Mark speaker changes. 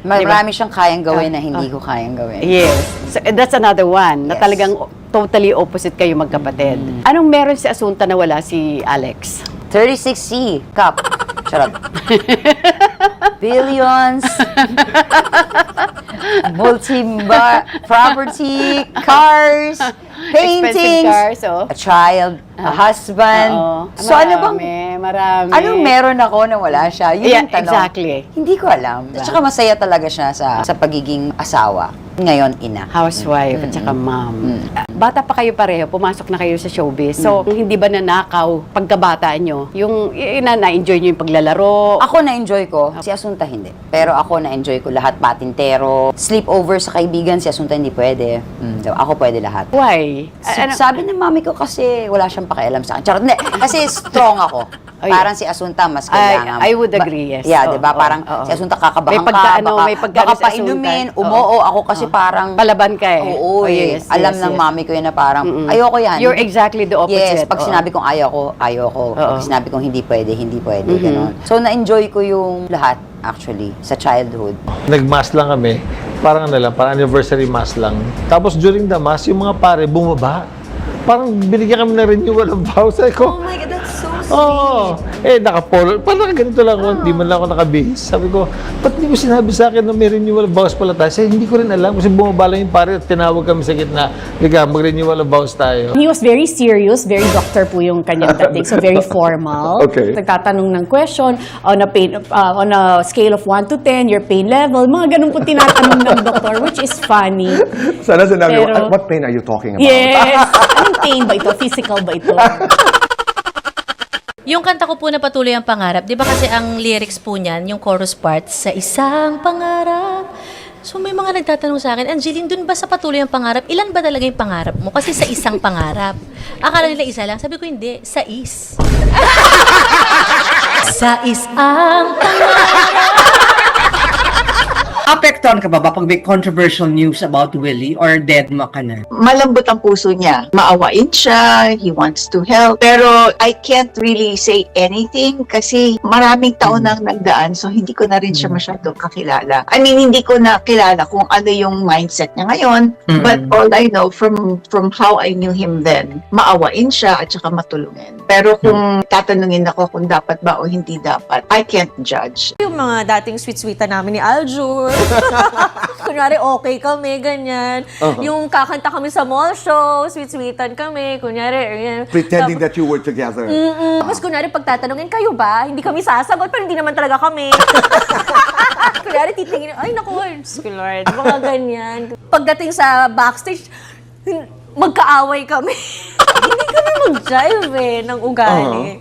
Speaker 1: Marami siyang kayang gawin na hindi ko kayang gawin.
Speaker 2: Yes. So, that's another one na
Speaker 1: Yes.
Speaker 2: talagang totally opposite kayo magkapatid. Anong meron si Asunta na wala si Alex?
Speaker 1: 36C cup. Charot. Billions. Property, cars, paintings,
Speaker 2: Expensive cars, oh.
Speaker 1: a child, a husband.
Speaker 2: Oo.
Speaker 1: So ano bang,
Speaker 2: Marami.
Speaker 1: anong meron ako na wala siya? Yun
Speaker 2: Yeah,
Speaker 1: yung tanong.
Speaker 2: exactly.
Speaker 1: Hindi ko alam. At saka masaya talaga siya sa pagiging asawa. Ngayon, ina.
Speaker 2: Housewife at saka mom. Bata pa kayo pareho, pumasok na kayo sa showbiz. So, hindi ba nanakaw pagkabata nyo? Yung na-enjoy nyo yung paglalaro?
Speaker 1: Ako na-enjoy ko, si Asunta hindi. Pero ako na-enjoy ko lahat, patintero, sleepover sa kaibigan, si Asunta hindi pwede. Ako pwede lahat.
Speaker 2: Why?
Speaker 1: Sabi ng mami ko kasi wala siyang pakialam sa akin. Charot, hindi. Kasi strong ako.
Speaker 2: Oh,
Speaker 1: Parang si Asunta mas kailangan.
Speaker 2: I would agree, yes.
Speaker 1: Yeah,
Speaker 2: Oo,
Speaker 1: di ba?
Speaker 2: oo,
Speaker 1: Parang
Speaker 2: oo.
Speaker 1: si Asunta kakabahan
Speaker 2: May
Speaker 1: ka,
Speaker 2: pagka
Speaker 1: baka painumin, umoo. Ako kasi parang...
Speaker 2: Palaban ka eh.
Speaker 1: Oo,
Speaker 2: yes,
Speaker 1: alam
Speaker 2: yes,
Speaker 1: ng
Speaker 2: yes.
Speaker 1: mami ko yun na parang, ayoko yan.
Speaker 2: You're exactly the opposite.
Speaker 1: Yes, pag
Speaker 2: Oo.
Speaker 1: sinabi kong ayoko. Pag sinabi kong hindi pwede, ganon. So, na-enjoy ko yung lahat, actually, sa childhood.
Speaker 3: Nag-mass lang kami, parang anniversary mass lang. Tapos during the mass, yung mga pare bumaba. Parang binigyan kami ng renewal of vows. Sabi ko,
Speaker 1: Oh my God, that's so sweet.
Speaker 3: oo. Naka-polo. Parang ganito lang ako, hindi man lang ako nakabihis. Sabi ko, ba't hindi mo sinabi sa akin na may renewal of vows pala tayo? Sabi, hindi ko rin alam kasi bumaba lang yung pare at tinawag kami sa gitna. Liga, mag-renewal of vows tayo.
Speaker 4: He was very serious, very doctor po yung kanyang dating, so very formal.
Speaker 3: Okay.
Speaker 4: Nagtatanong ng question on a scale of 1 to 10, your pain level, mga ganun po tinatanong ng doktor, which is funny.
Speaker 5: Sana sinabi mo,
Speaker 4: Pero-
Speaker 5: what pain are you talking about?
Speaker 4: Yes! Anong pain ba ito? Physical ba ito?
Speaker 6: Yung kanta ko po na Patuloy ang Pangarap, di ba kasi ang lyrics po niyan, yung chorus part, sa isang pangarap. So may mga nagtatanong sa akin, Angeline, dun ba sa Patuloy ang Pangarap, ilan ba talaga yung pangarap mo? Kasi sa isang pangarap. Akala nila isa lang. Sabi ko, hindi, sais. Sais ang pangarap.
Speaker 7: Apektuhan ka ba pag may controversial news about Willie or dead mo ka na?
Speaker 8: Malambot ang puso niya. Maawain siya, he wants to help. Pero I can't really say anything kasi maraming taon nang nagdaan so hindi ko na rin siya masyadong kakilala. I mean, hindi ko na kilala kung ano yung mindset niya ngayon. But all I know from how I knew him then, maawain siya at saka matulungin. Pero kung tatanungin ako kung dapat ba o hindi dapat, I can't judge.
Speaker 9: Yung mga dating sweet-sweetan namin ni Aljur. Kunyari, okay kami, ganyan. Yung kakanta kami sa mall show, sweet-sweetan kami. Kunyari, yan.
Speaker 5: Pretending that you were together.
Speaker 9: Tapos kunyari, pagtatanungin, kayo ba? Hindi kami sasagot, pero hindi naman talaga kami. Kunyari, titingin, ay naku, Lord, mga ganyan. Pagdating sa backstage, magkaaway kami. Hindi kami mag-jive ng ugali.